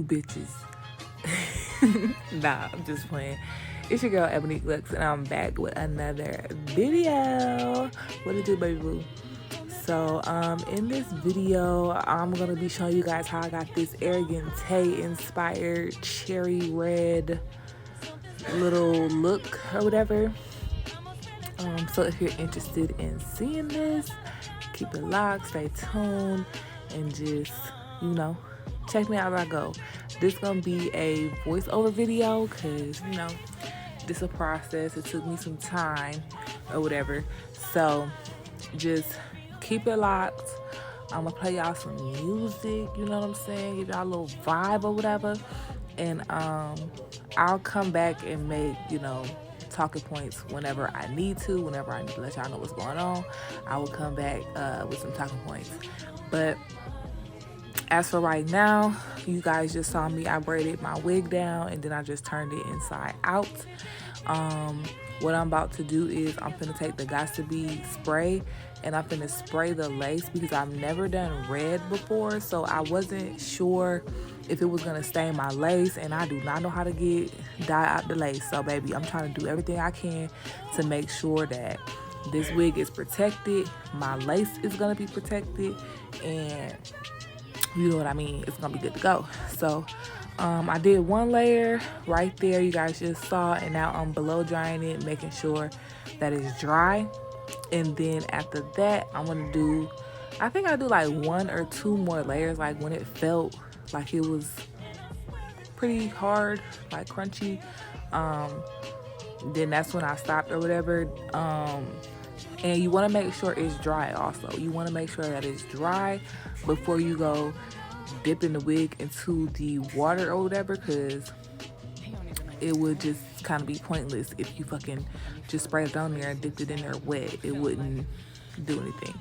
bitches. Nah, I'm just playing. It's your girl Ebonique Luxe, and I'm back with another video. What it do, baby boo? So, in this video, I'm gonna be showing you guys how I got this Arrogant Tae inspired cherry red little look or whatever. So if you're interested in seeing this, keep it locked, stay tuned, and just, check me out as I go. This gonna be a voiceover video because, this is a process. It took me some time or whatever. So just keep it locked. I'm gonna play y'all some music, you know what I'm saying? Give y'all a little vibe or whatever. And I'll come back and make, talking points whenever I need to, whenever I need to let y'all know what's going on. I will come back with some talking points. But as for right now, you guys just saw me. I braided my wig down and then I just turned it inside out. What I'm about to do is I'm finna take the Got to Be spray and I'm finna spray the lace because I've never done red before, so I wasn't sure if it was gonna stain my lace, and I do not know how to get dye out the lace. So baby, I'm trying to do everything I can to make sure that this wig is protected, my lace is gonna be protected, and you know what I mean, it's gonna be good to go. So I did one layer right there, you guys just saw, and now I'm below drying it, making sure that it's dry. And then after that, I'm gonna do, I think I do like 1 or 2 more layers. Like when it felt like it was pretty hard, like crunchy, then that's when I stopped or whatever. And you want to make sure it's dry also. You want to make sure that it's dry before you go dipping the wig into the water or whatever, because it would just kind of be pointless if you fucking just sprayed it on there and dipped it in there wet. It wouldn't do anything.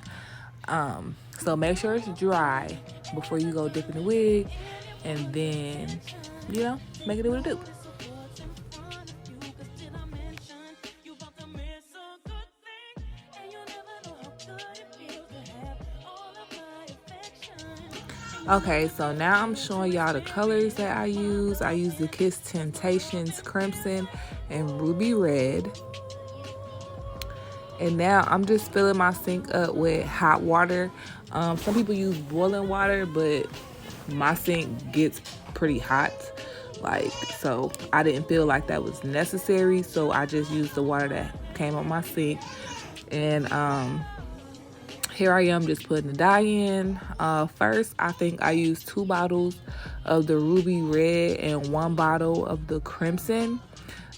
So make sure it's dry before you go dip in the wig, and then, make it do what it do. Okay, so now I'm showing y'all the colors that I use. I use the Kiss Temptations Crimson and Ruby Red. And now I'm just filling my sink up with hot water. Some people use boiling water, but my sink gets pretty hot. So I didn't feel like that was necessary. So I just used the water that came on my sink. And here I am just putting the dye in. First, I think I used 2 bottles of the Ruby Red and 1 bottle of the Crimson.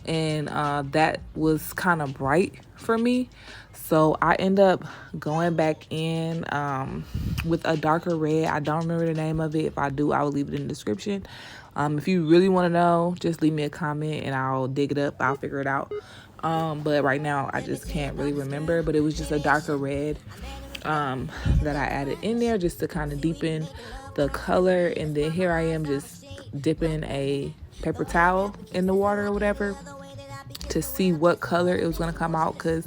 And that was kind of bright for me. So I end up going back in with a darker red. I don't remember the name of it. If I do, I will leave it in the description. If you really want to know, just leave me a comment and I'll dig it up. I'll figure it out. But right now, I just can't really remember. But it was just a darker red that I added in there just to kind of deepen the color. And then here I am just dipping a paper towel in the water or whatever to see what color it was going to come out, because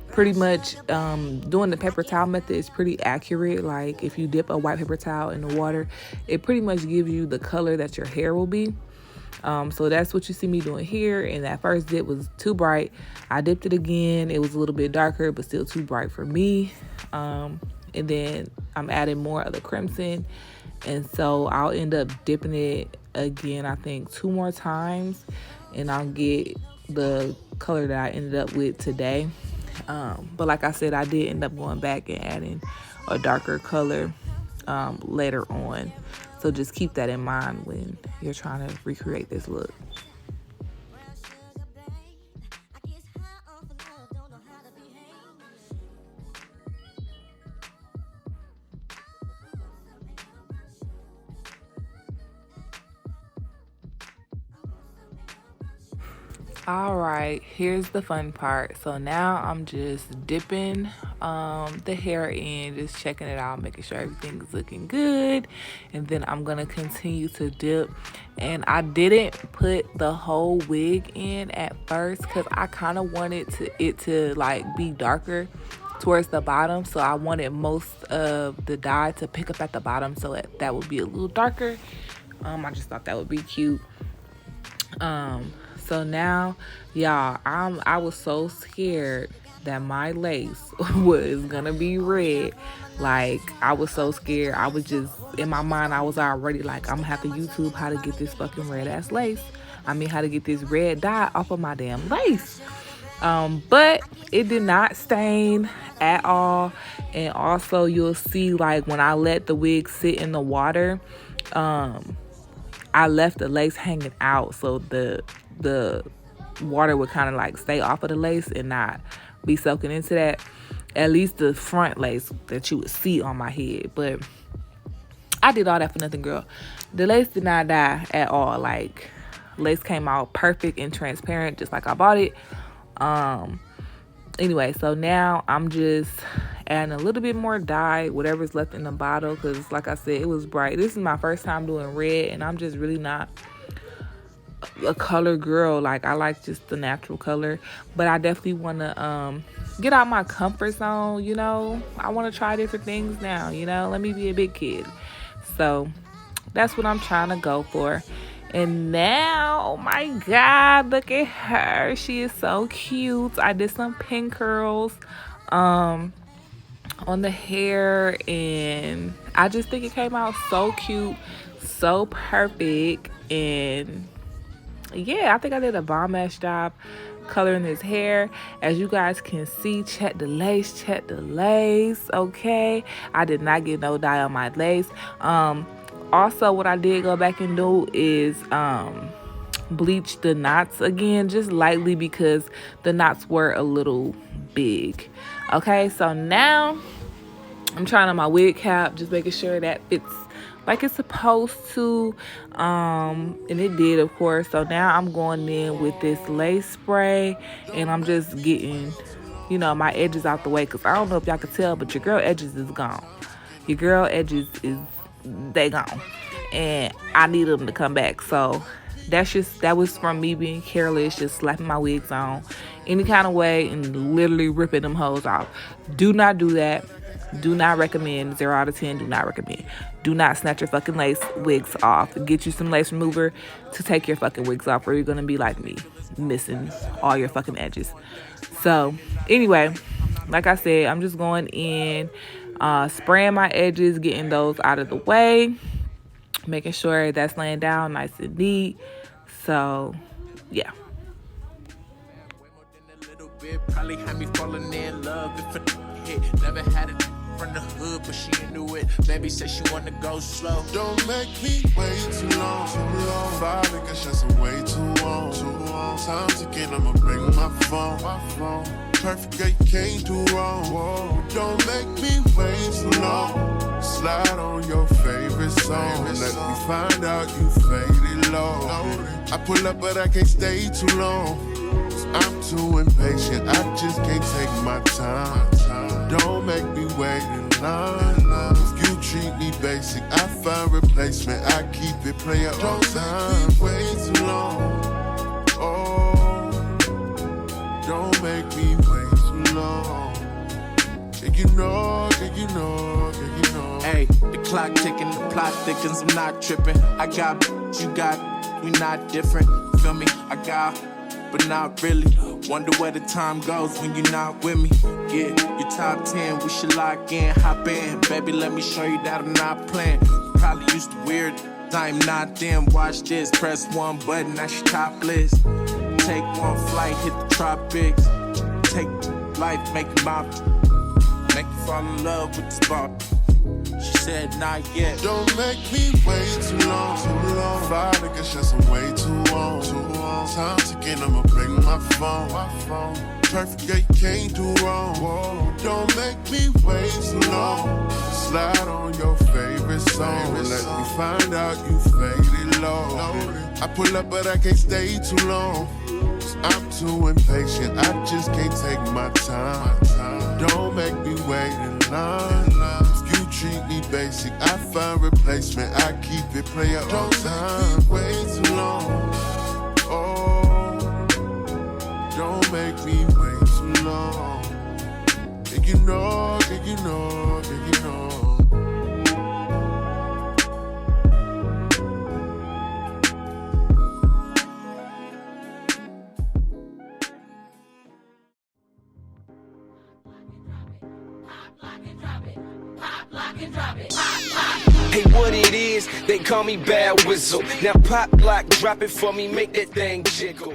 pretty much doing the paper towel method is pretty accurate. Like if you dip a white paper towel in the water, it pretty much gives you the color that your hair will be. So that's what you see me doing here. And that first dip was too bright. I dipped it again. It was a little bit darker, but still too bright for me. And then I'm adding more of the crimson. And so I'll end up dipping it again, I think 2 more times. And I'll get the color that I ended up with today. But like I said, I did end up going back and adding a darker color later on. So just keep that in mind when you're trying to recreate this look. All right, here's the fun part. So now I'm just dipping the hair in, just checking it out, making sure everything's looking good. And then I'm gonna continue to dip. And I didn't put the whole wig in at first because I kind of wanted it to like be darker towards the bottom. So I wanted most of the dye to pick up at the bottom so that would be a little darker. I just thought that would be cute. So now, y'all, I was so scared that my lace was gonna be red. Like, I was so scared. I was just, in my mind, I was already like, I'm gonna have to YouTube how to get this fucking red ass lace. I mean, how to get this red dye off of my damn lace. But it did not stain at all. And also, you'll see, like, when I let the wig sit in the water, I left the lace hanging out, so the water would kind of like stay off of the lace and not be soaking into that. At least the front lace that you would see on my head. But I did all that for nothing, girl. The lace did not dye at all. Like, lace came out perfect and transparent, just like I bought it. Anyway, so now I'm just adding a little bit more dye, whatever's left in the bottle, because like I said, it was bright. This is my first time doing red, and I'm just really not a color girl. Like, I like just the natural color, but I definitely want to get out my comfort zone. You know, I want to try different things now. You know, let me be a big kid. So that's what I'm trying to go for. And now, oh my God, look at her. She is so cute. I did some pin curls on the hair, and I just think it came out so cute, so perfect. And yeah, I think I did a bomb ass job coloring his hair. As you guys can see, check the lace, okay? I did not get no dye on my lace. Also, what I did go back and do is bleach the knots again, just lightly, because the knots were a little big. Okay, so now I'm trying on my wig cap, just making sure that fits like it's supposed to, and it did, of course. So now I'm going in with this lace spray, and I'm just getting, you know, my edges out the way, because I don't know if y'all could tell, but your girl edges is gone. Your girl edges they gone, and I need them to come back. So that was from me being careless, just slapping my wigs on any kind of way and literally ripping them hoes off. Do not do that. Do not recommend. 0 out of 10. Do not recommend. Do not snatch your fucking lace wigs off. Get you some lace remover to take your fucking wigs off, or you're gonna be like me, missing all your fucking edges. So anyway, like I said, I'm just going in, spraying my edges, getting those out of the way, making sure that's laying down nice and neat. So yeah. Probably had me falling in love if it hit. Never had it from the hood, but she knew it. Baby said she wanna go slow. Don't make me wait too long. 5 niggas just way too long. Time ticking, I'ma bring my phone. Perfect girl, you can't do wrong. Whoa. Don't make me wait too long. Slide on your favorite song. Let me find out you faded low. I pull up, but I can't stay too long. I'm too impatient, I just can't take my time. Don't make me wait in line. If you treat me basic, I find replacement. I keep it player on time. Don't make me wait too long. Oh, don't make me wait too long. Yeah, you know. Hey, the clock ticking, the plot thickens, I'm not tripping. I got, you got, we not different. Feel me? I got, but not really. Wonder where the time goes when you're not with me. Yeah, you're top 10, we should lock in, hop in. Baby, let me show you that I'm not playing. Probably used to weird, I'm not them. Watch this, press one button, now she topless. Take one flight, hit the tropics. Take life, make it mouth. Make you fall in love with the spot. She said, not yet. Don't make me wait too long. 5 niggas just way too long. Time ticking, I'ma bring my phone. Perfect girl, you can't do wrong. Whoa. Don't make me wait too long. Slide on your favorite song. Let me find out you faded low. I pull up, but I can't stay too long. I'm too impatient, I just can't take my time. Don't make me wait in line. If you treat me basic, I find replacement. I keep it player on time. Don't make me wait too long. Oh, don't make me wait too long. Yeah, you know. Hey, what it is, they call me Bad Whistle. Now pop, lock, drop it for me, make that thing jiggle.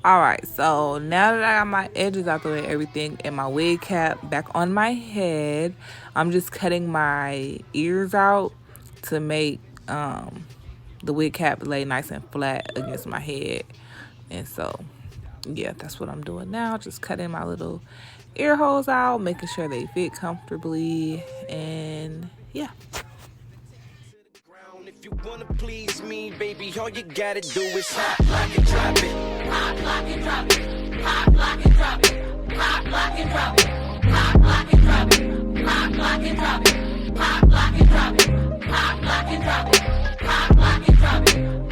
Alright, so now that I got my edges out the way, everything, and my wig cap back on my head, I'm just cutting my ears out to make the wig cap lay nice and flat against my head. And so, yeah, that's what I'm doing now. Just cutting my little ear holes out, making sure they fit comfortably, and yeah. If you wanna please me, baby, all you gotta do is hop, lock, and drop it. Hop, lock, and drop it. Hop, lock, and drop it. Hop, lock, and drop it. Hop, lock, and drop it. Hop, lock, and drop it. Hop, lock, and drop it. Hop, lock, and drop it. Hop, lock, and drop it.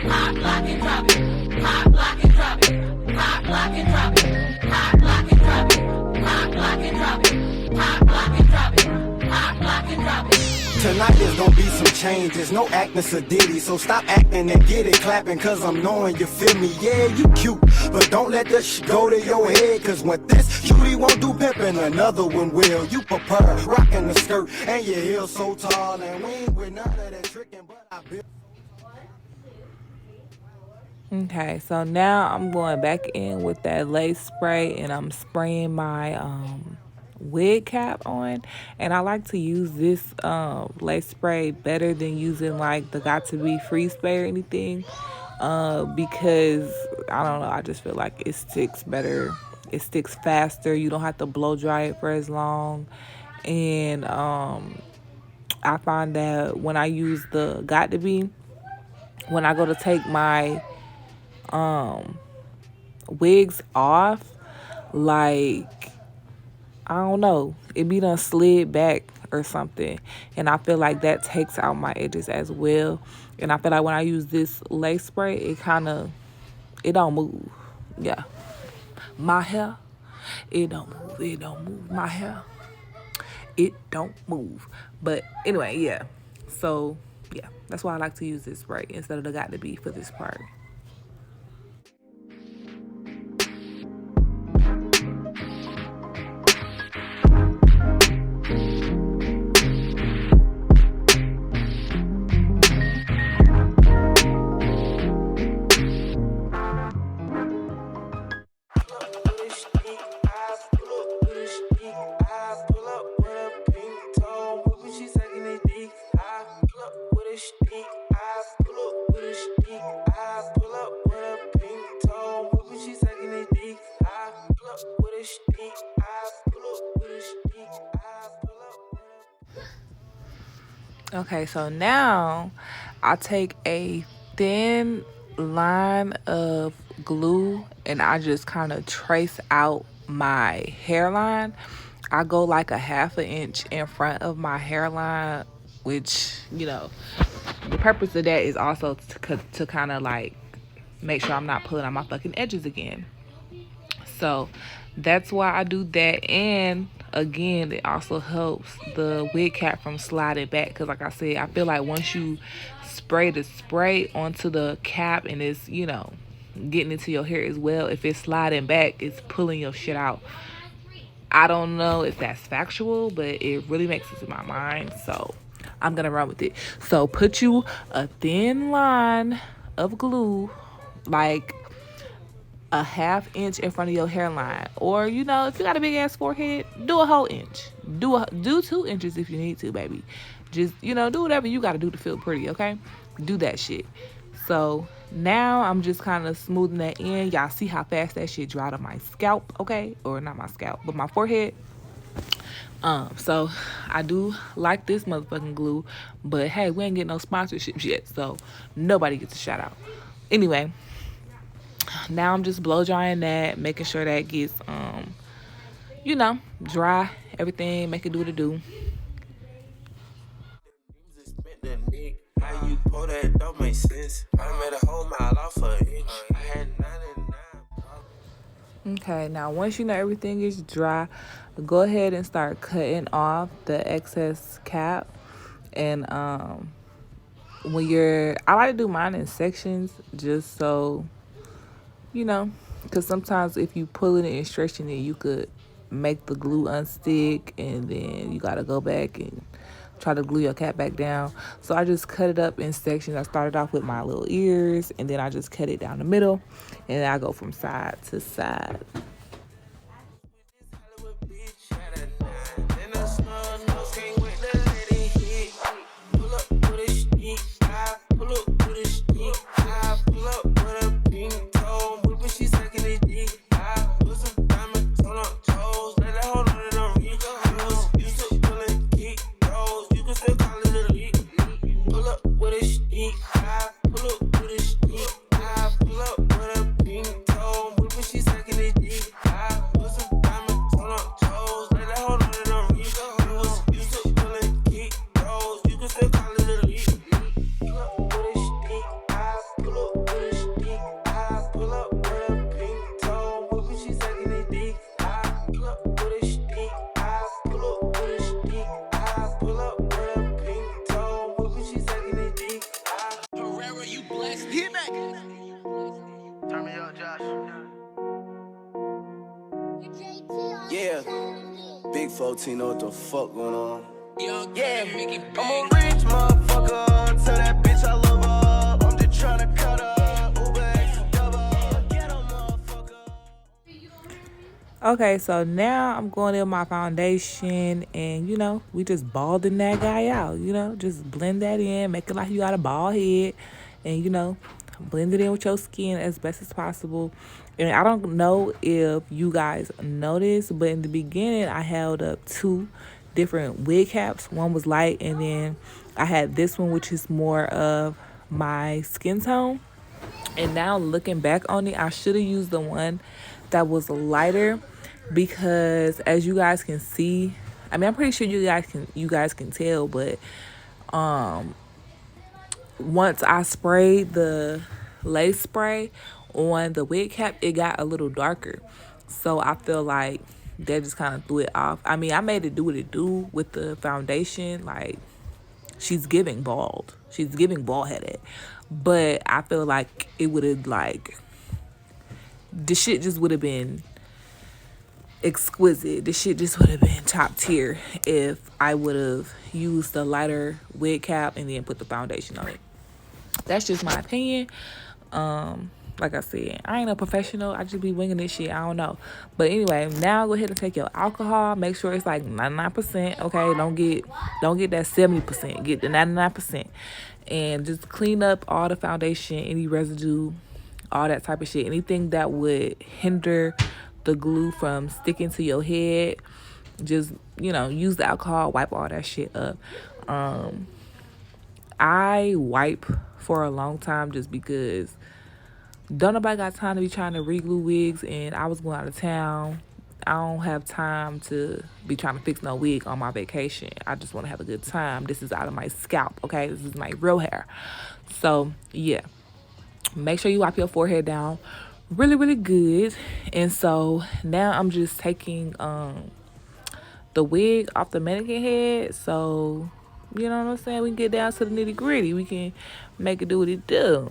Hop, lock, and drop it. Hop, lock, and drop it. Hop, lock, and drop it. Hop, lock, and drop it. Hop, lock, and drop it. Hop, lock, and drop it. Hop, lock, and drop it. Tonight there's gonna be some changes, no acting sedity. So stop acting and get it clapping, cause I'm knowing you feel me. Yeah, you cute, but don't let that shit go to your head. Cause when this cutie won't do pimpin', another one will. You prefer rocking the skirt and your heels so tall. And we ain't with none of that trickin', but I built. Okay, so now I'm going back in with that lace spray, and I'm spraying my wig cap on. And I like to use this lace spray better than using like the Got To Be Free spray or anything, because I don't know, I just feel like it sticks better, it sticks faster, you don't have to blow dry it for as long. And I find that when I use the Got To Be, when I go to take my wigs off, like, I don't know, it be done slid back or something, and I feel like that takes out my edges as well. And I feel like when I use this lace spray, it don't move. Yeah, my hair, it don't move my hair, it don't move. But anyway, yeah, so yeah, that's why I like to use this spray instead of the Got To Be for this part. Okay, so now I take a thin line of glue and I just kind of trace out my hairline. I go like a 1/2 inch in front of my hairline, which, you know, the purpose of that is also to kind of like make sure I'm not pulling out my fucking edges again. So that's why I do that. And again, it also helps the wig cap from sliding back, because like I said, I feel like once you spray the spray onto the cap and it's, you know, getting into your hair as well, if it's sliding back, it's pulling your shit out. I don't know if that's factual, but it really makes sense in my mind, so I'm gonna run with it. So put you a thin line of glue, like a 1/2 inch in front of your hairline, or, you know, if you got a big ass forehead, do a whole inch. Do 2 inches if you need to, baby. Just, you know, do whatever you got to do to feel pretty, okay? Do that shit. So now I'm just kind of smoothing that in. Y'all see how fast that shit dried on my scalp, okay? Or not my scalp, but my forehead. So I do like this motherfucking glue, but hey, we ain't getting no sponsorships yet, so nobody gets a shout out. Anyway, now I'm just blow drying that, making sure that gets you know, dry, everything, make it do what it do. How you pull that don't make sense. I made a whole mile off an inch. I had 99. Okay, now once you know everything is dry, go ahead and start cutting off the excess cap. And I like to do mine in sections, just so, you know, because sometimes if you pulling it and stretching it, you could make the glue unstick, and then you gotta go back and try to glue your cap back down. So I just cut it up in sections. I started off with my little ears, and then I just cut it down the middle, and then I go from side to side. Yeah, big 14, know what the fuck going on. Yeah, I'm a rich motherfucker. Tell that bitch I love her. I'm just tryna cut her. Uber X double. Get a motherfucker. Okay, so now I'm going in with my foundation, and you know, we just balding that guy out. You know, just blend that in, make it like you got a bald head, and you know, blend it in with your skin as best as possible. And I don't know if you guys noticed, but in the beginning I held up two different wig caps. One was light, and then I had this one, which is more of my skin tone. And now looking back on it, I should have used the one that was lighter, because as you guys can see, I mean, I'm pretty sure you guys can tell, but once I sprayed the lace spray on the wig cap, it got a little darker. So I feel like that just kind of threw it off. I mean, I made it do what it do with the foundation. Like, she's giving bald. She's giving bald headed. But I feel like it would have, like, the shit just would have been exquisite. The shit just would have been top tier if I would have used the lighter wig cap and then put the foundation on it. That's just my opinion. Like I said, I ain't a professional. I just be winging this shit. I don't know. But anyway, now go ahead and take your alcohol. Make sure it's like 99%. Okay, don't get that 70%. Get the 99%. And just clean up all the foundation, any residue, all that type of shit. Anything that would hinder the glue from sticking to your head. Just, you know, use the alcohol, wipe all that shit up. I wipe for a long time just because don't nobody got time to be trying to re-glue wigs, and I was going out of town. I don't have time to be trying to fix no wig on my vacation. I just want to have a good time. This is out of my scalp, okay? This is my real hair. So, yeah. Make sure you wipe your forehead down really, really good. And so, now I'm just taking the wig off the mannequin head. So, you know what I'm saying? We can get down to the nitty-gritty. We can make it do what it do.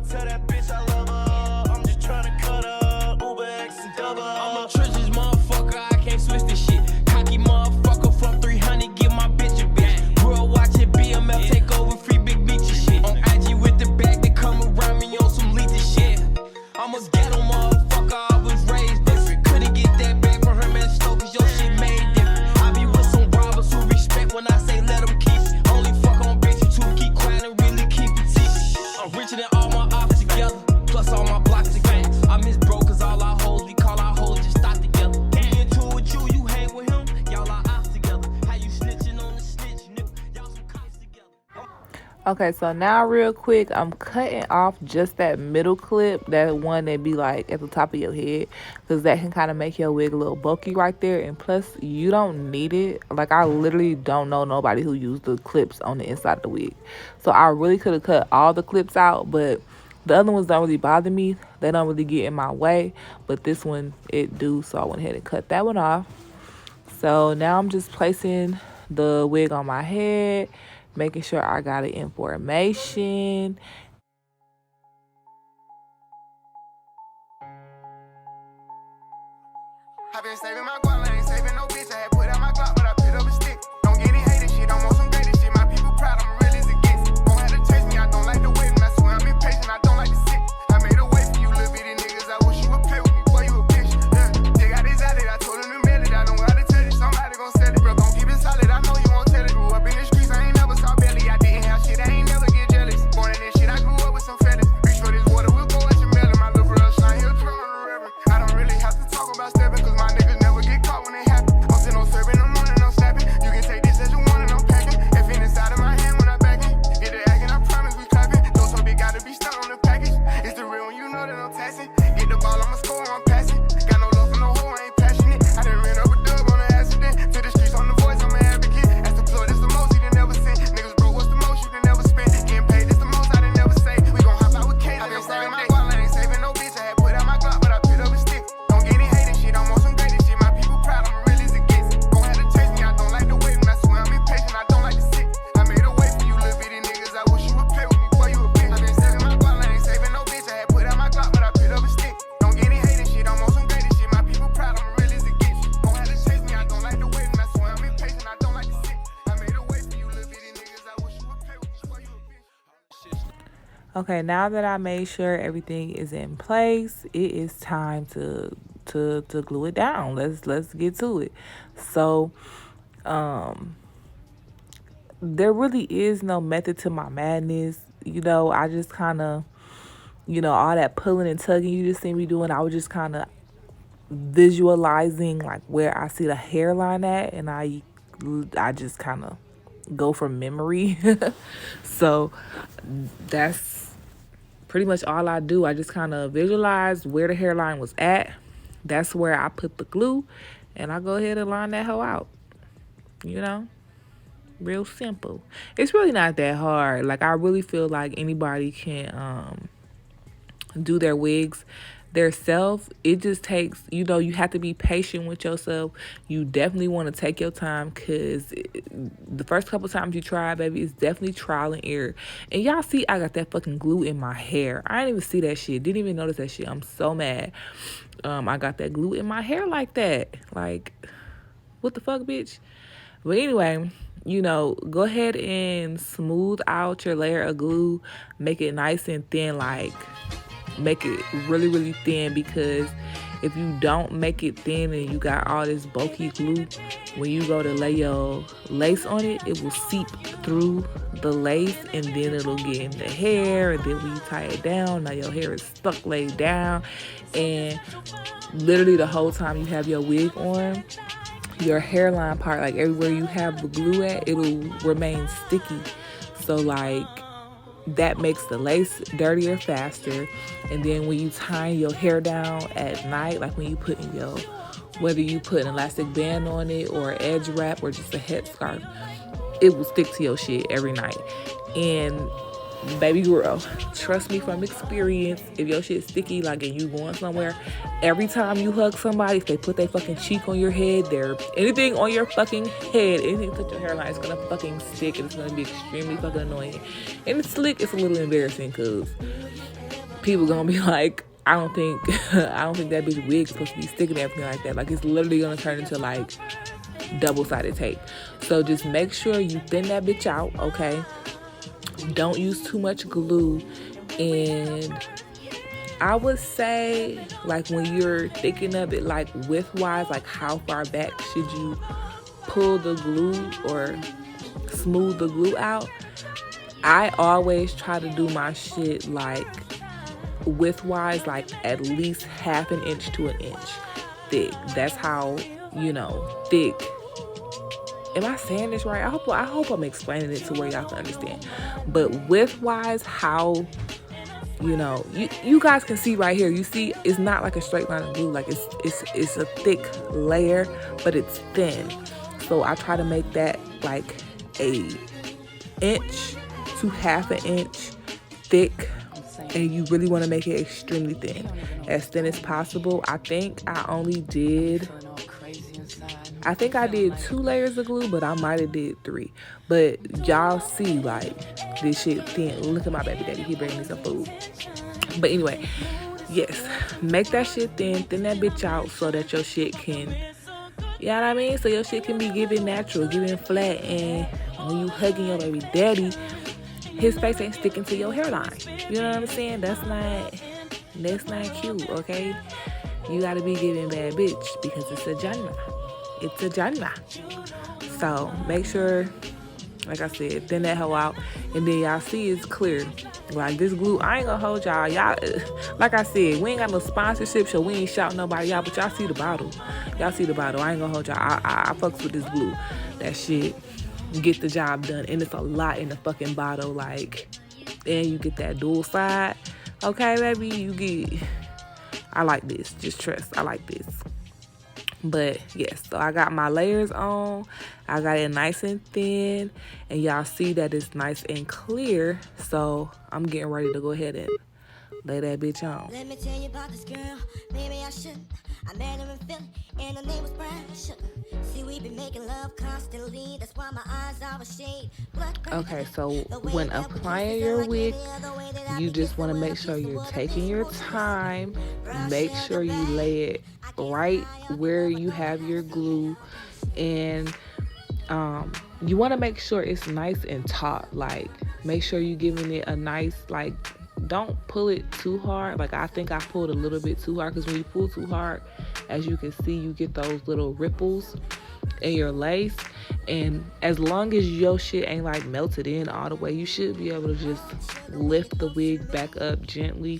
Tell that bitch I love her. I'm just tryna cut her. Uber X double. I'm a treasures motherfucker. I can't switch this shit. Cocky motherfucker from 300. Give my bitch a bitch. Girl watching BMF take over free big beachy shit. On IG with the bag they come around me on some lead shit. I'm a ghetto motherfucker. I was raised different. Couldn't get that back from her man Stoke, cause your shit made different. I be with some robbers who respect when I say let them keep it. Only fuck on bitches who keep quiet and really keep it secret. I'm richer than all my ops together, plus all my blocks together. I miss bro cause all our hoes, we call our hoes just stop together. Me into it with you hang with him, y'all are ops together. How you snitching on the snitch, nigga? Y'all some cops together. Okay, so now real quick, I'm cutting off just that middle clip, that one that be like at the top of your head, because that can kind of make your wig a little bulky right there. And plus, you don't need it. Like, I literally don't know nobody who used the clips on the inside of the wig. So I really could have cut all the clips out, but the other ones don't really bother me. They don't really get in my way, but this one, it do. So I went ahead and cut that one off. So now I'm just placing the wig on my head, making sure I got it in formation. I been saving my guap, I ain't saving no bitch. I had put out my Glock, but I picked up a stick. Don't get any hating shit, I'm on some greater shit. My people proud, I'm real as it gets. Don't have to chase me, I don't like to wait. And I swear I'm impatient, I don't like to sit. I made a way for you little bitty niggas. I wish you would play with me, boy, you a bitch. Yeah, they got this outlet, I told them to mail it. I don't gotta tell you, somebody gon' sell it, bro. Gon' keep it solid, I know you won't tell it. Grew up in the streets, I ain't never saw belly. I didn't have shit, I ain't never get jealous. Born in this shit, I grew up with some fellas. Reach for this water, we'll go at your melon. My little bro shine, he'll drum on the reverend. I don't really have to talk about stepping, cause my niggas never get caught when it happen. I'm sitting on serving in the morning, I'm snapping. You can take this as you want and I'm packing. If in inside of my hand when I back it. Get the acting, I promise we clapping. Those so big gotta be stuck on the package. It's the real when you know that I'm taxing. Get the ball, I'ma score, I'm passing. Got no love for no hoe, I ain't passionate. I done ran up a dub on an accident. To the streets on the voice, I'm an advocate. As the plug, it's the most you done never seen. Niggas broke, what's the most you done never spent? Getting paid, it's the most I done never say. We gon' hop out with Kate. I been saving my guap, I ain't saving no bitch. I had put out my Glock, but I picked up a stick. Don't get any hating shit, I'm on some greater shit. My people proud, I'm real as it gets. Don't have to chase me, I don't like to wait. And I swear I'm impatient, I don't like to sit. I made a way for you little bitty niggas. I wish you would play with me, boy, you a bitch. I been saving my guap, I ain't saving no bitch. I had put out my Glock, but I picked up a stick. Don't get any hating shit, I'm on some greater shit. My people proud, I'm real as it gets. Don't have to chase me, I don't like to wait. And I swear I'm impatient, I don't like to sit. I made a way for you little bitty niggas. I wish you would play with me, boy, you a bitch. Okay, now that I made sure everything is in place, it is time to glue it down. Let's get to it. So, there really is no method to my madness. You know, I just kind of, all that pulling and tugging you just see me doing, I was just kind of visualizing like where I see the hairline at, and I just kind of go from memory. So that's pretty much all I do. I just kind of visualize where the hairline was at. That's where I put the glue, and I go ahead and line that hoe out. Real simple. It's really not that hard. Like, I really feel like anybody can do their wigs theirself. It just takes, you have to be patient with yourself. You definitely want to take your time, because the first couple times you try, baby, it's definitely trial and error. And y'all see I got that fucking glue in my hair. I didn't even see that shit. Didn't even notice that shit. I'm so mad. I got that glue in my hair like that. Like, what the fuck, bitch? But anyway, go ahead and smooth out your layer of glue. Make it nice and thin, like make it really, really thin, because if you don't make it thin and you got all this bulky glue, when you go to lay your lace on it, it will seep through the lace, and then it'll get in the hair, and then when you tie it down, now your hair is stuck laid down, and literally the whole time you have your wig on, your hairline part, like everywhere you have the glue at, it'll remain sticky. So like, that makes the lace dirtier faster. And then when you tie your hair down at night, like when you put in whether you put an elastic band on it or edge wrap or just a headscarf, it will stick to your shit every night. And baby girl, trust me from experience, if your shit's sticky, like, and you going somewhere, every time you hug somebody, if they put their fucking cheek on your head, anything on your fucking head, anything touch your hairline, it's gonna fucking stick, and it's gonna be extremely fucking annoying. And it's slick, it's a little embarrassing, because people gonna be like, I don't think that bitch wig's supposed to be sticking everything like that. Like, it's literally gonna turn into like double-sided tape. So just make sure you thin that bitch out, okay? Don't use too much glue. And I would say, like, when you're thinking of it, like, width-wise, like, how far back should you pull the glue or smooth the glue out? I always try to do my shit, like, width-wise, like, at least half an inch to an inch thick. That's how, thick. Am I saying this right? I hope I'm explaining it to where y'all can understand. But width-wise, how, you guys can see right here. You see, it's not like a straight line of glue. Like, it's a thick layer, but it's thin. So I try to make that like a inch to half an inch thick. And you really want to make it extremely thin, as thin as possible. I think I did 2 layers of glue, but I might have did 3. But y'all see, like, this shit thin. Look at my baby daddy. He bringing me some food. But anyway, yes, make that shit thin that bitch out so that your shit can, you know what I mean? So your shit can be giving natural, giving flat, and when you hugging your baby daddy, his face ain't sticking to your hairline. You know what I'm saying? That's not cute, okay? You gotta be giving bad bitch because it's a genre. It's a genre. So make sure, like I said, thin that hoe out, and then y'all see it's clear. Like this glue, I ain't gonna hold y'all. Like I said, we ain't got no sponsorship, so we ain't shouting nobody out. But y'all see the bottle. Y'all see the bottle. I ain't gonna hold y'all. I fucks with this glue. That shit get the job done, and it's a lot in the fucking bottle. Like, and you get that dual side. Okay, baby, you get. I like this. Just trust. I like this. But yes, so I got my layers on. I got it nice and thin, and y'all see that it's nice and clear. So I'm getting ready to go ahead and lay that bitch on. Let me tell you about this girl. Maybe I should. I met her in Philly, and her name was Brian Sugar. See, we been making love constantly. That's why my eyes are a shade. Okay, so when applying your wig, you just want to make sure you're taking your time. Make sure you lay it right where you have your glue, and you want to make sure it's nice and taut. Like, make sure you're giving it a nice, like, don't pull it too hard. Like, I think I pulled a little bit too hard, because when you pull too hard, as you can see, you get those little ripples in your lace. And as long as your shit ain't like melted in all the way, you should be able to just lift the wig back up gently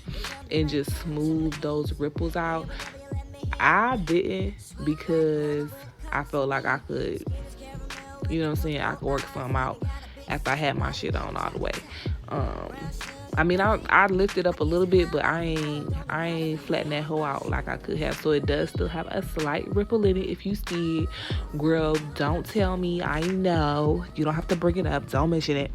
and just smooth those ripples out. I didn't, because I felt like I could, you know what I'm saying, I could work something out after I had my shit on all the way. I mean, I lifted up a little bit, but I ain't flattened that hoe out like I could have. So it does still have a slight ripple in it. If you see it, girl, don't tell me. I know. You don't have to bring it up. Don't mention it.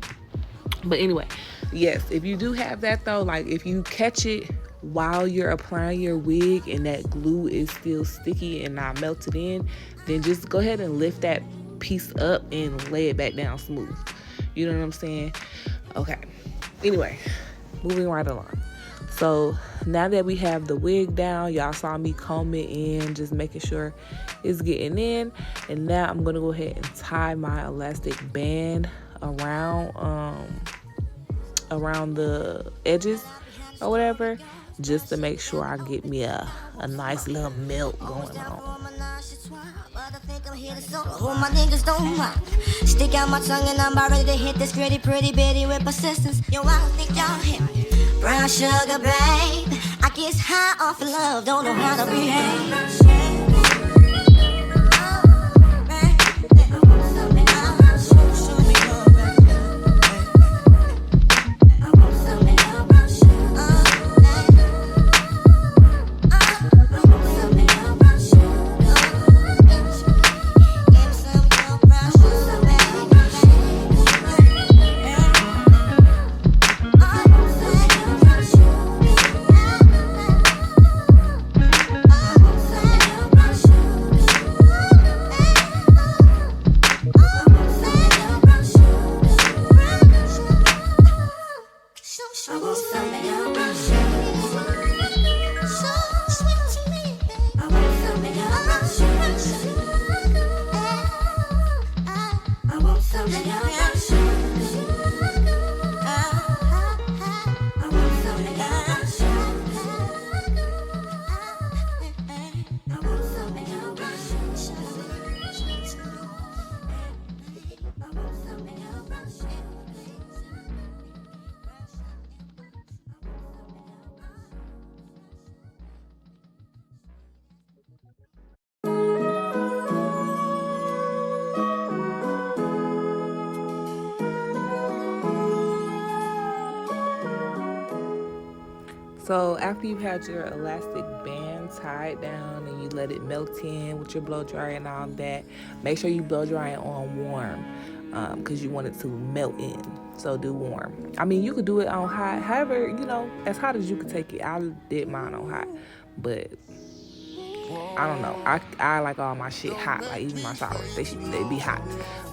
But anyway, yes, if you do have that though, like if you catch it while you're applying your wig and that glue is still sticky and not melted in, then just go ahead and lift that piece up and lay it back down smooth. You know what I'm saying? Okay. Anyway, moving right along. So now that we have the wig down, y'all saw me comb it in, just making sure it's getting in. And now I'm gonna go ahead and tie my elastic band around the edges or whatever, just to make sure I get me a nice little melt going on. Oh, my niggas don't mind. Stick out my tongue and I'm about ready to hit this pretty bitty with persistence. Yo, I don't think y'all hear me. Brown sugar, babe. I get high off of love, don't know how to behave. So after you've had your elastic band tied down and you let it melt in with your blow dryer and all that, make sure you blow dry it on warm, because you want it to melt in. So do warm. I mean, you could do it on hot, however, you know, as hot as you could take it. I did mine on hot, but I don't know. I like all my shit hot. Like even my showers, they be hot.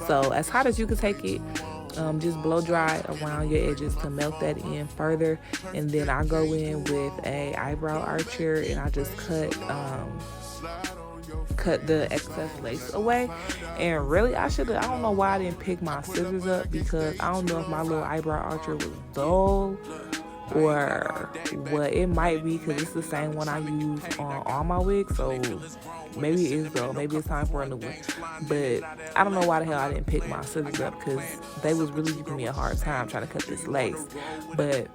So as hot as you can take it. Just blow dry around your edges to melt that in further, and then I go in with a eyebrow archer and I just cut the excess lace away. And really, I don't know why I didn't pick my scissors up, because I don't know if my little eyebrow archer was dull or what. It might be, because it's the same one I use on all my wigs, so maybe it is dull. Maybe it's time for a new one. But I don't know why the hell I didn't pick my scissors up, because they was really giving me a hard time trying to cut this lace. But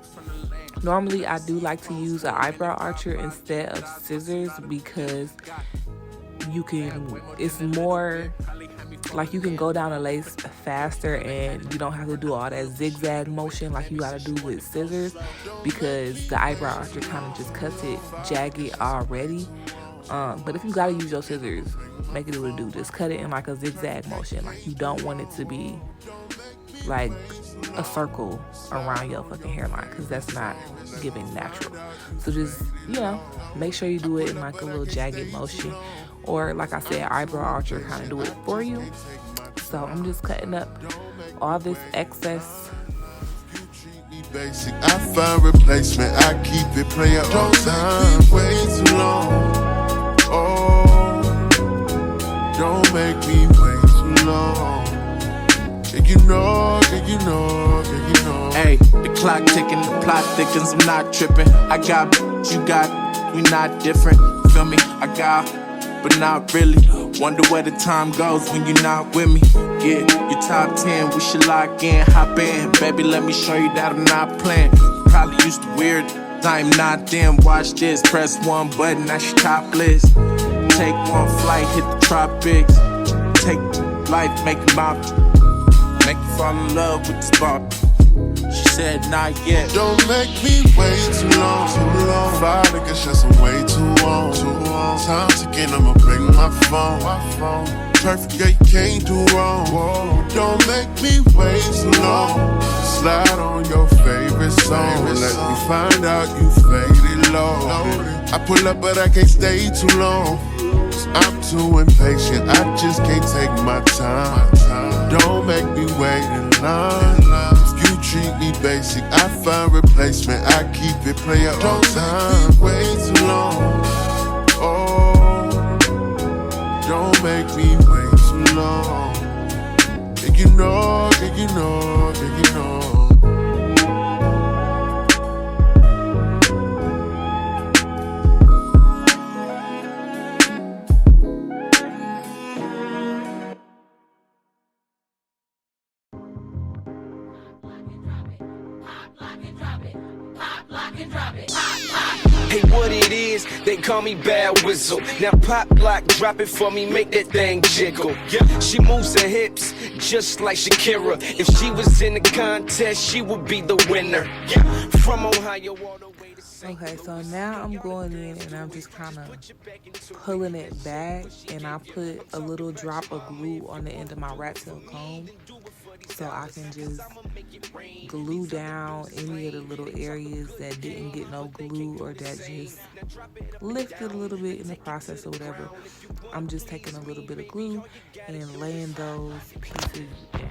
normally I do like to use an eyebrow archer instead of scissors, because it's more like you can go down a lace faster, and you don't have to do all that zigzag motion like you gotta do with scissors, because the eyebrow archer kind of just cuts it jagged already. But if you gotta use your scissors, make it what it do. Just cut it in like a zigzag motion. Like you don't want it to be like a circle around your fucking hairline, because that's not giving natural. So just, make sure you do it in like a little jagged motion, or like I said, eyebrow archer kind of do it for you. So I'm just cutting up all this excess. Basic, I find replacement. I keep it playing all time. Way too long. Oh, don't make me wait too long. You know. Hey, the clock ticking, the plot thickens, I'm not tripping. I got, you got, we not different. Feel me? I got, but not really. Wonder where the time goes when you're not with me. Yeah, you top 10, we should lock in, hop in. Baby, let me show you that I'm not playing. You probably used to weird, I'm not them. Watch this, press one button, that's your top list. Take one flight, hit the tropics. Take life, make you mop. Make you fall in love with this bar. She said, not yet. Don't make me wait too long. Five niggas just way too long. Time ticking, I'ma bring my phone. Perfect, yeah, you can't do wrong. Don't make me wait too long. Slide on your favorite song. Let me find out you faded low. I pull up, but I can't stay too long. I'm too impatient, I just can't take my time. Don't make me wait in line. If you treat me basic, I find replacement. I keep it playing all time. Don't make me wait too long. Oh, don't make me wait too long. And you know. Hey, what it is, they call me Bad Whistle. Now pop, lock, drop it for me, make that thing jiggle. Yeah, she moves her hips just like Shakira. If she was in the contest, she would be the winner. Yeah, from Ohio all the way to St. Okay, so now I'm going in and I'm just kind of pulling it back, and I put a little drop of glue on the end of my rat tail comb, so I can just glue down any of the little areas that didn't get no glue, or that just lifted a little bit in the process or whatever. I'm just taking a little bit of glue and laying those pieces down.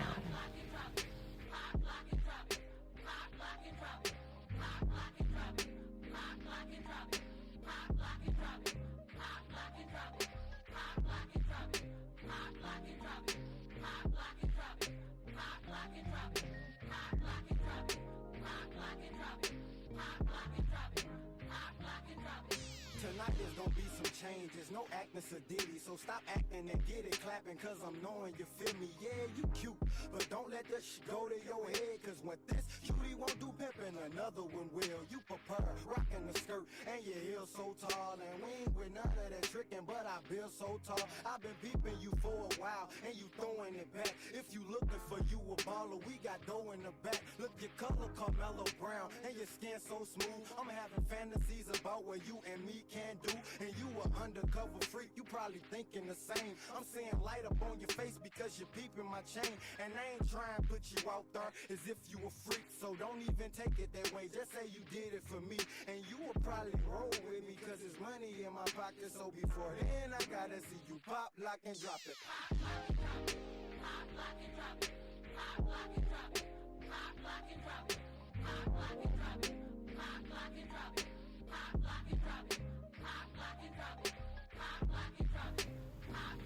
Tonight there's gonna be some changes, no acting sedity, so stop acting and get it clapping, cause I'm knowing you feel me. Yeah, you cute, but don't let that go to your head, cause when this cutie won't do pimping, another one will. You prefer rocking the skirt and your heels so tall, and we ain't with none of that tricking, but I build so tall. I've been peeping you for a while, and you throwing it back. If you looking for you a baller, we got dough in the back. Look, your color Carmelo Brown, and your skin so smooth. I'm having fantasies about what you and me can do. And you an undercover freak, you probably thinking the same. I'm seeing light up on your face because you're peeping my chain. And I ain't trying to put you out there as if you a freak. So don't even take it that way, just say you did it for me. And you will probably roll with me cause there's money in my pocket. So before then, I gotta see you pop, lock, and drop it. Pop, lock, and drop it. Pop, lock, and drop it. Pop, lock, and drop it. Pop, lock, and drop it. Pop, lock, and drop it. Pop, lock, and drop it. Pop, lock, and drop it. Pop, lock, and drop it. Pop, lock, and drop it.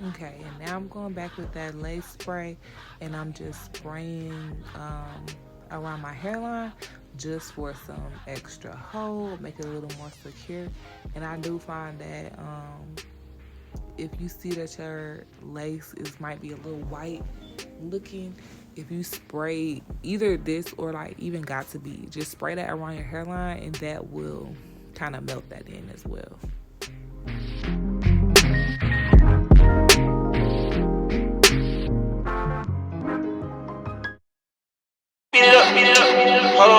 Okay, and now I'm going back with that lace spray, and I'm just spraying around my hairline just for some extra hold, make it a little more secure. And I do find that if you see that your lace might be a little white looking, if you spray either this or like even got to be, just spray that around your hairline, and that will kind of melt that in as well. Hold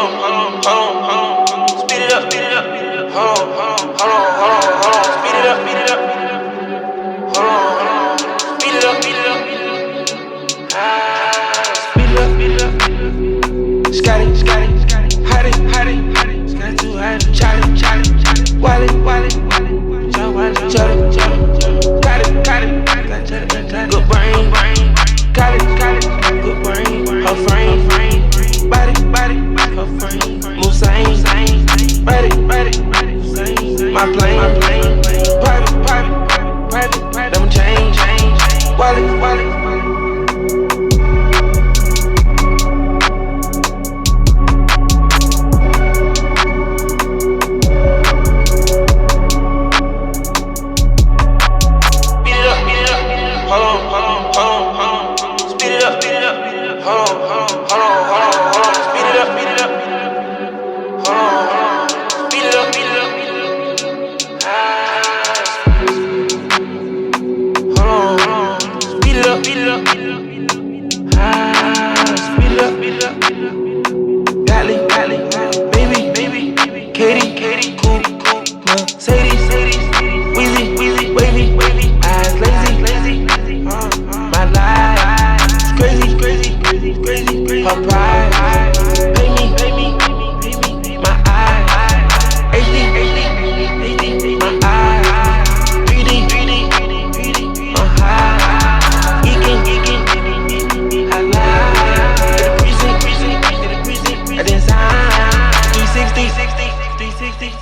on, speed it up, hold on, speed it up, hold on, speed it up, speed it up, Scotty, hide it, Scotty too high, Charlie, Wally, Charlie, got it, good brain, got it, good brain, her frame, body, her frame, move same, body, same, my plane, private, them change, Wally.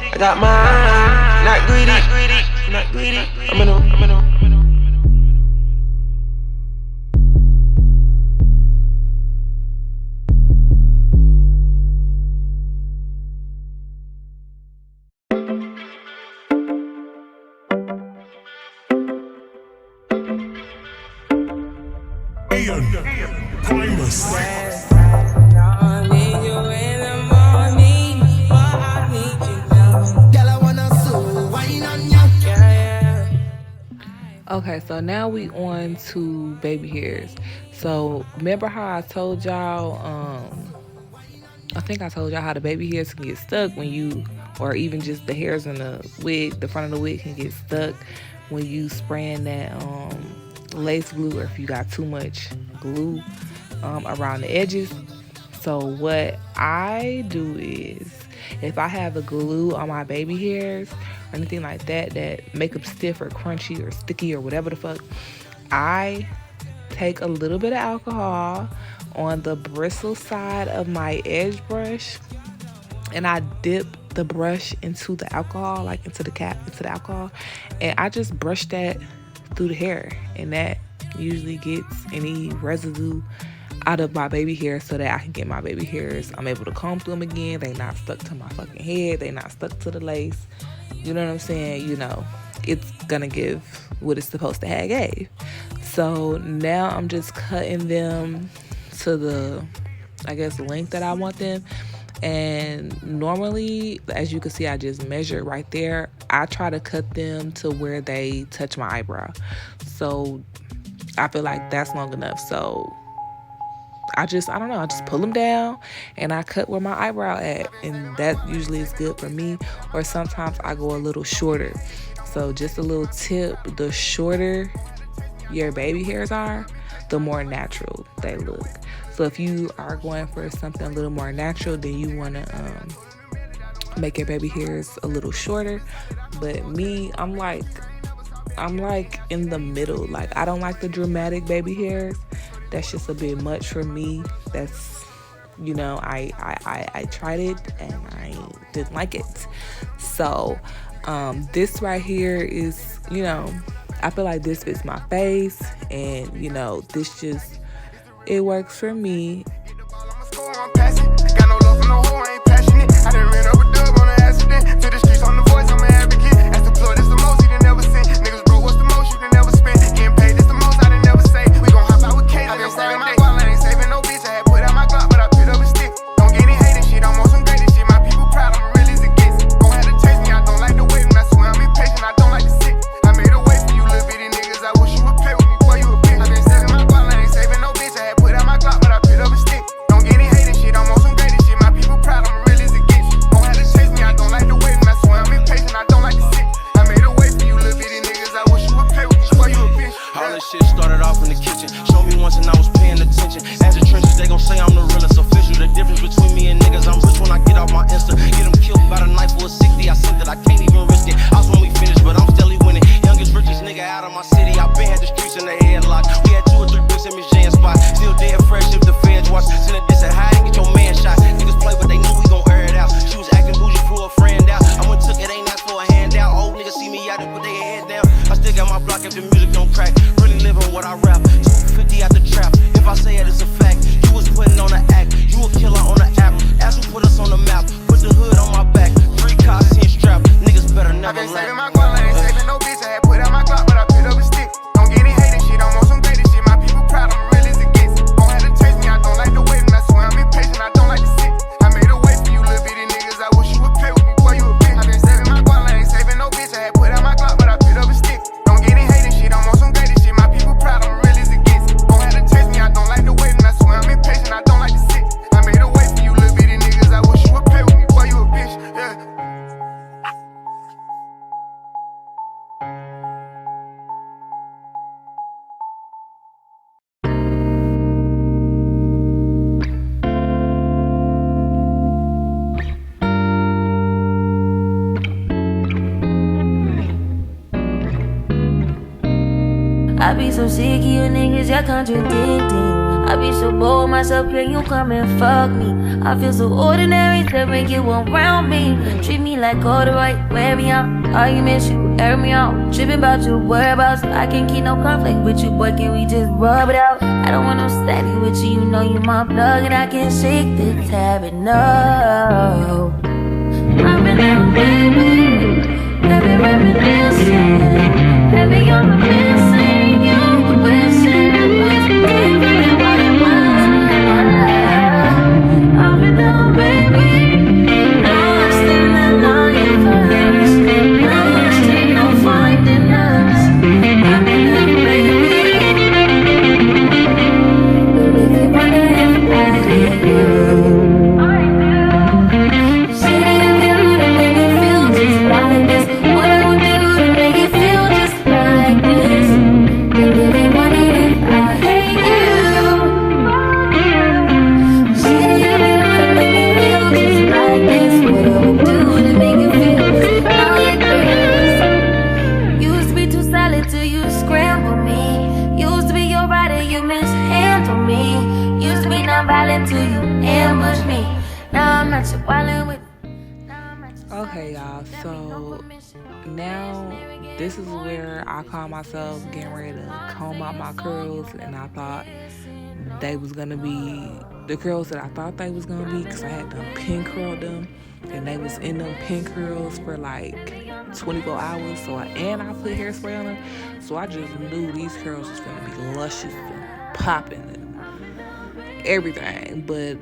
I got mine, not greedy. I'm in a. Okay, so now we on to baby hairs. So remember how I told y'all, I think I told y'all how the baby hairs can get stuck when you, or even just the hairs in the wig, the front of the wig can get stuck when you spraying that lace glue, or if you got too much glue around the edges. So what I do is, if I have a glue on my baby hairs or anything like that that make them stiff or crunchy or sticky or whatever the fuck, I take a little bit of alcohol on the bristle side of my edge brush, and I dip the brush into the alcohol, like into the alcohol, and I just brush that through the hair, and that usually gets any residue out of my baby hair so that I can get my baby hairs, I'm able to comb through them again. They not stuck to my fucking head, they not stuck to the lace, you know what I'm saying? You know, it's gonna give what it's supposed to have gave. So now I'm just cutting them to the, I guess, length that I want them. And normally, as you can see, I just measure right there. I try to cut them to where they touch my eyebrow. So I feel like that's long enough. So I don't know, I just pull them down and I cut where my eyebrow at, and that usually is good for me. Or sometimes I go a little shorter. So just a little tip, the shorter your baby hairs are, the more natural they look. So if you are going for something a little more natural, then you want to make your baby hairs a little shorter. But me, I'm like in the middle. Like, I don't like the dramatic baby hairs. That's just a bit much for me. That's, you know, I tried it and I didn't like it. So this right here is, you know, I feel like this fits my face, and you know, this just, it works for me. I be so sick of you niggas, y'all contradicting. I be so bored myself, can you come and fuck me? I feel so ordinary, to make you around me. Treat me like all the right, wear me out. Arguments, you air me out. Tripping about your whereabouts, I can't keep no conflict with you, boy, can we just rub it out? I don't want no steady with you, you know you my plug, and I can't shake this habit, no. I've been out, baby, baby, reminiscing. Heavy on the missing, you wishing it was different than what it was. I've been out, baby, now I'm standing on your first. Now there's no finding us. I've been out, baby, but if you wonder if I hate you, Okay, y'all, so now this is where I call myself getting ready to comb out my curls, and I thought they was gonna be the curls that I thought they was gonna be, because I had them pin curled them, and they was in them pin curls for like 24 hours. So I put hairspray on them, so I just knew these curls was gonna be luscious and popping and everything. But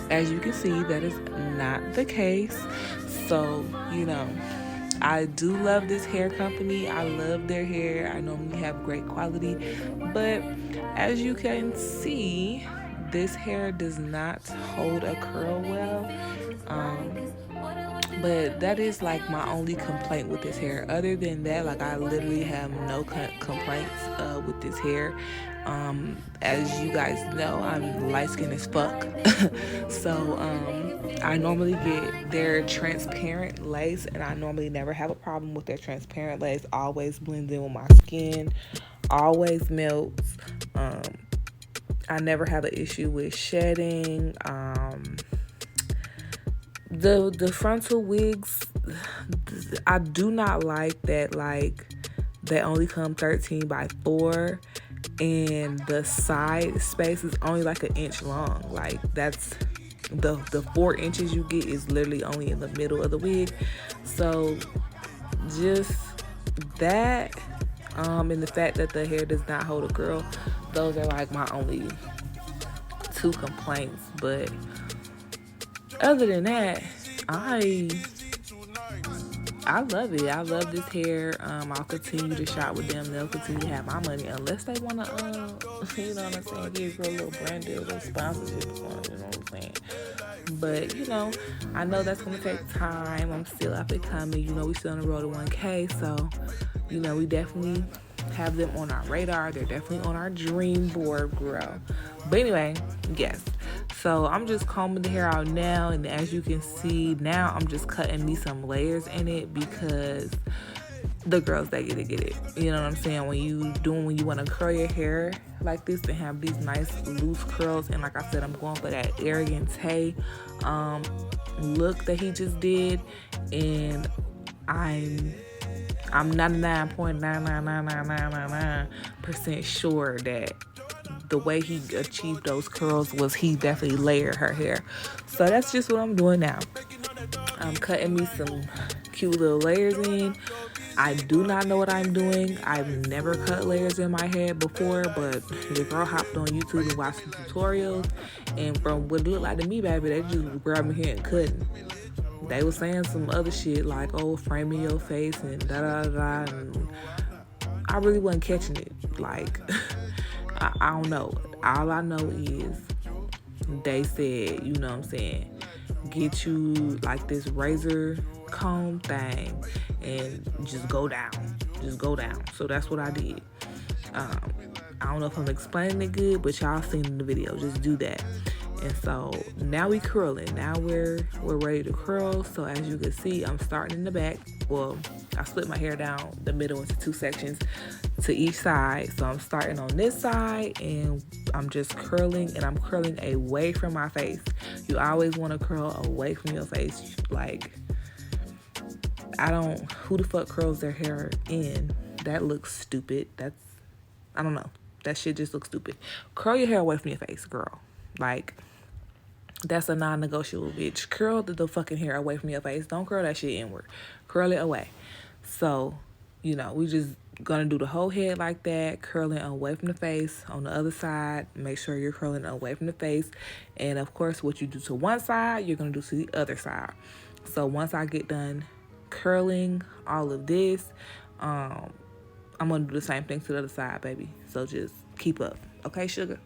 as you can see, that is not the case. So, you know, I do love this hair company. I love their hair. I normally have great quality. But as you can see, this hair does not hold a curl well. But that is like my only complaint with this hair. Other than that, like, I literally have no complaints with this hair. As you guys know, I'm light skinned as fuck. So I normally get their transparent lace, and I normally never have a problem with their transparent lace. Always blends in with my skin, always melts. I never have an issue with shedding. The frontal wigs, I do not like that, like, they only come 13 by 4 and the side space is only like 1 inch long. Like, that's the 4 inches you get is literally only in the middle of the wig. So just that, and the fact that the hair does not hold a curl, those are like my only 2 complaints. But other than that, I love it. I love this hair. I'll continue to shop with them. They'll continue to have my money unless they want to, you know what I'm saying, give a little brand deal, a little sponsorship or something, you know what I'm saying. But, you know, I know that's going to take time. I'm still up and coming. You know, we still on the road to 1K. So, you know, we definitely have them on our radar. They're definitely on our dream board, girl. But anyway, yes. So I'm just combing the hair out now, and as you can see now, I'm just cutting me some layers in it because the girls, they get it. You know what I'm saying? When you want to curl your hair like this and have these nice loose curls, and like I said, I'm going for that Arrogant Tae look that he just did, and I'm 99.99999% sure that the way he achieved those curls was he definitely layered her hair. So that's just what I'm doing now. I'm cutting me some cute little layers in. I do not know what I'm doing. I've never cut layers in my head before, but the girl hopped on YouTube and watched some tutorials, and from what it looked like to me, baby, they just grabbed me here and couldn't. They were saying some other shit like, oh, framing your face and da-da-da-da, and I really wasn't catching it. Like, I don't know. All I know is they said, you know what I'm saying, get you like this razor comb thing and just go down. Just go down. So that's what I did. I don't know if I'm explaining it good, but y'all seen in the video. Just do that. And so now we curling. Now we're ready to curl. So as you can see, I'm starting in the back. Well, I split my hair down the middle into 2 sections to each side. So I'm starting on this side and I'm just curling, and I'm curling away from my face. You always want to curl away from your face. Like, who the fuck curls their hair in? That looks stupid. I don't know. That shit just looks stupid. Curl your hair away from your face, girl. Like, that's a non-negotiable, bitch. Curl the fucking hair away from your face. Don't curl that shit inward. Curl it away. So, you know, we just gonna do the whole head like that, curling away from the face. On the other side, make sure you're curling away from the face. And of course, what you do to one side, you're gonna do to the other side. So once I get done curling all of this, I'm gonna do the same thing to the other side, baby. So just keep up. Okay, sugar?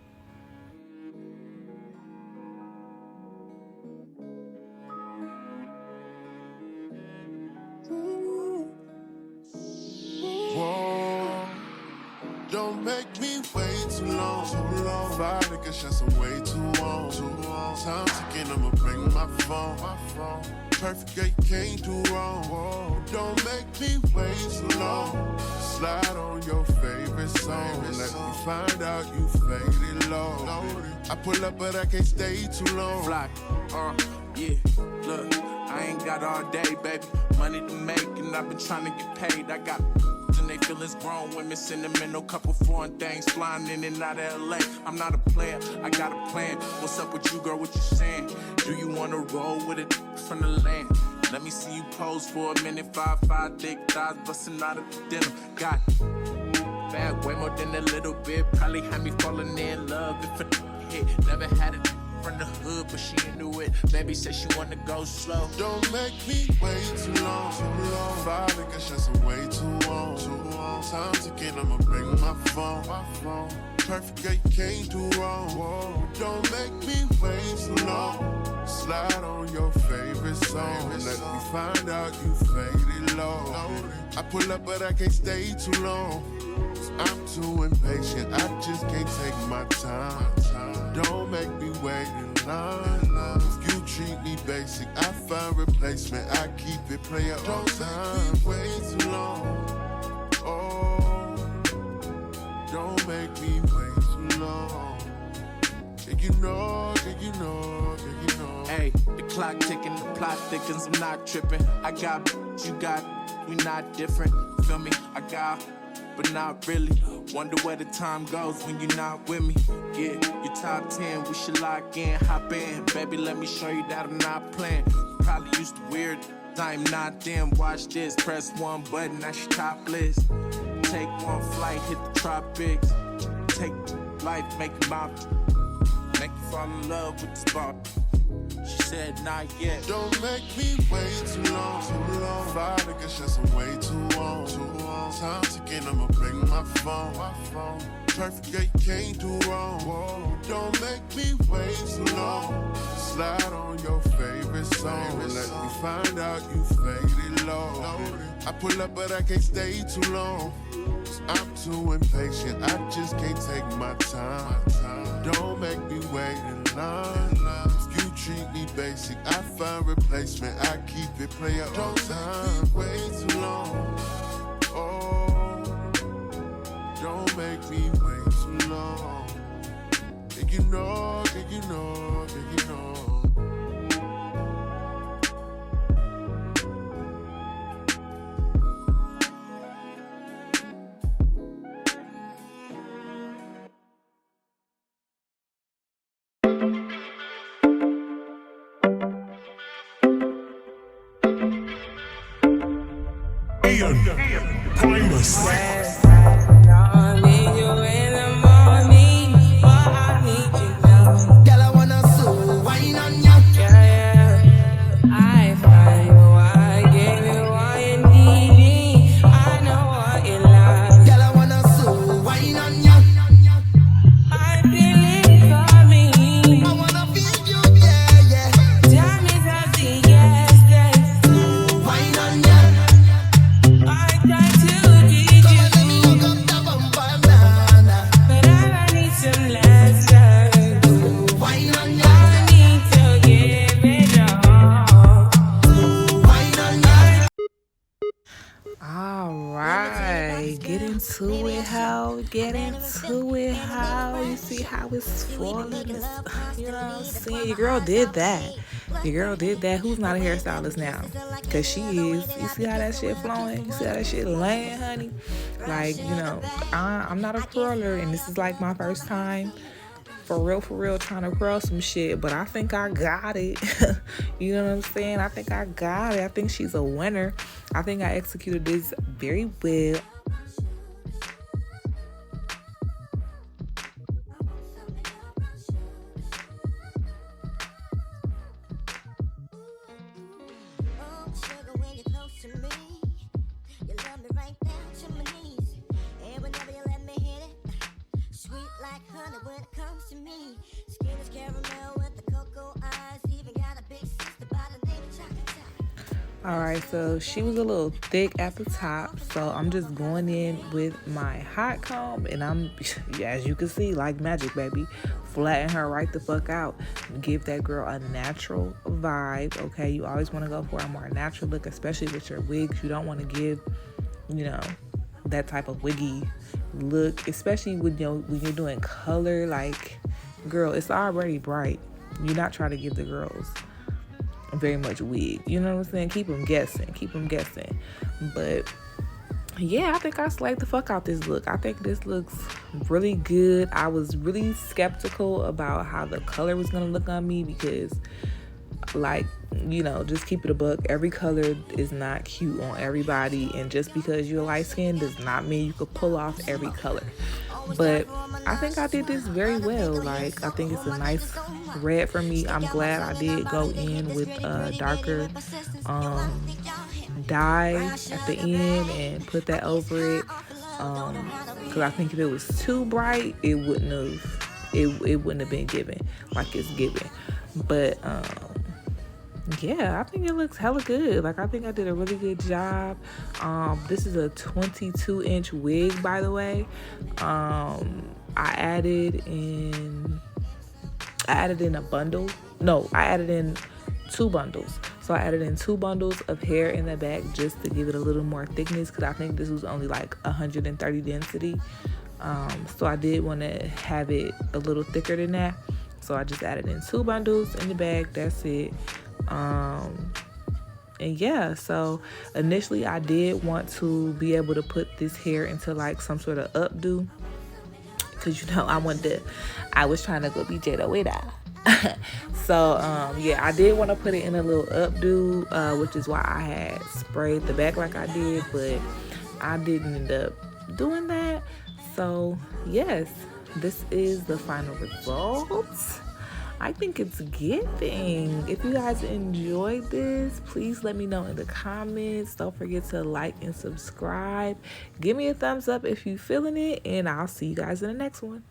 Don't make me wait too long. 5 niggas just way too long. Time ticking, I'ma bring my phone. Perfect, yeah, you can't do wrong. Don't make me wait too long. Slide on your favorite song. Let me find out you faded low. I pull up, but I can't stay too long. Fly, yeah, look, I ain't got all day, baby. Money to make, and I've been trying to get paid. I got and they feelings grown women, sentimental, couple foreign things flying in and out of LA. I'm not a player, I got a plan. What's up with you, girl? What you saying? Do you wanna roll with it from the land? Let me see you pose for a minute. 5'5", thick thighs busting out of the denim. Got bad, way more than a little bit. Probably had me falling in love if a hit. Never had it from the hood, but she knew it. Baby said she wanna go slow. Don't make me wait too long. 5 niggas just way too long. Time ticking, I'ma bring my phone. Perfect girl, you can't do wrong. Whoa. Don't make me wait too long. Slide on your favorite song. Let me find out you faded low. I pull up, but I can't stay too long. I'm too impatient, I just can't take my time. Don't make me wait in line. If you treat me basic, I find replacement. I keep it player on time. Don't make me wait too long. Oh, don't make me wait too long. Did you know, did you know, did you know? Hey, the clock ticking, the plot thickens, I'm not tripping. I got, you got, we not different. Feel me? I got, but not really. Wonder where the time goes when you're not with me. Yeah, you top 10, we should lock in, hop in. Baby, let me show you that I'm not playing. Probably used to weird, I'm not them. Watch this, press one button, that's your top list. Take one flight, hit the tropics. Take life, make you mop. Make you fall in love with this bar. She said, not yet. Don't make me wait too long. Five niggas just way too long. Time ticking, I'ma bring my phone. Perfect girl, you can't do wrong. Whoa. Don't make me wait too long. Slide on your favorite song. Let me find out you faded low. I pull up, but I can't stay too long. I'm too impatient, I just can't take my time. Don't make me wait in line. If you treat me basic, I find replacement. I keep it player on time. Don't make me wait too long. Oh, don't make me wait too long. Did you know, did you know, did you know? Get into it, how you see how it's falling. You know what I'm saying? Your girl did that. Who's not a hairstylist now? Because she is. You see how that shit flowing? You see how that shit laying, honey? Like, you know, I'm not a curler, and this is like my first time for real trying to curl some shit, but I think I got it. You know what I'm saying? I think I got it. I think she's a winner. I think I executed this very well. Alright, so she was a little thick at the top, so I'm just going in with my hot comb, and I'm, as you can see, like magic, baby, flatten her right the fuck out. Give that girl a natural vibe, okay? You always want to go for a more natural look, especially with your wigs. You don't want to give, you know, that type of wiggy look, especially when you're doing color. Like, girl, it's already bright. You're not trying to give the girls very much wig, you know what I'm saying? Keep them guessing. But yeah, I think I slayed the fuck out this look. I think this looks really good. I was really skeptical about how the color was gonna look on me because, like, you know, just keep it a buck. Every color is not cute on everybody, and just because you're light skinned does not mean you could pull off every color. But I think I did this very well. Like, I think it's a nice red for me. I'm glad I did go in with a darker dye at the end and put that over it. because I think if it was too bright, it wouldn't have been given like it's given. But yeah, I think it looks hella good. Like, I think I did a really good job. This is a 22-inch wig, by the way. I added in a bundle. No, I added in 2 bundles. So I added in 2 bundles of hair in the back just to give it a little more thickness, because I think this was only like 130 density. So I did want to have it a little thicker than that. So I just added in 2 bundles in the back. That's it. And yeah, so initially I did want to be able to put this hair into like some sort of updo, because you know I was trying to go be Jada with that. So yeah, I did want to put it in a little updo, which is why I had sprayed the back like I did, but I didn't end up doing that. So yes, this is the final result. I think it's giving. If you guys enjoyed this, please let me know in the comments. Don't forget to like and subscribe. Give me a thumbs up if you're feeling it, and I'll see you guys in the next one.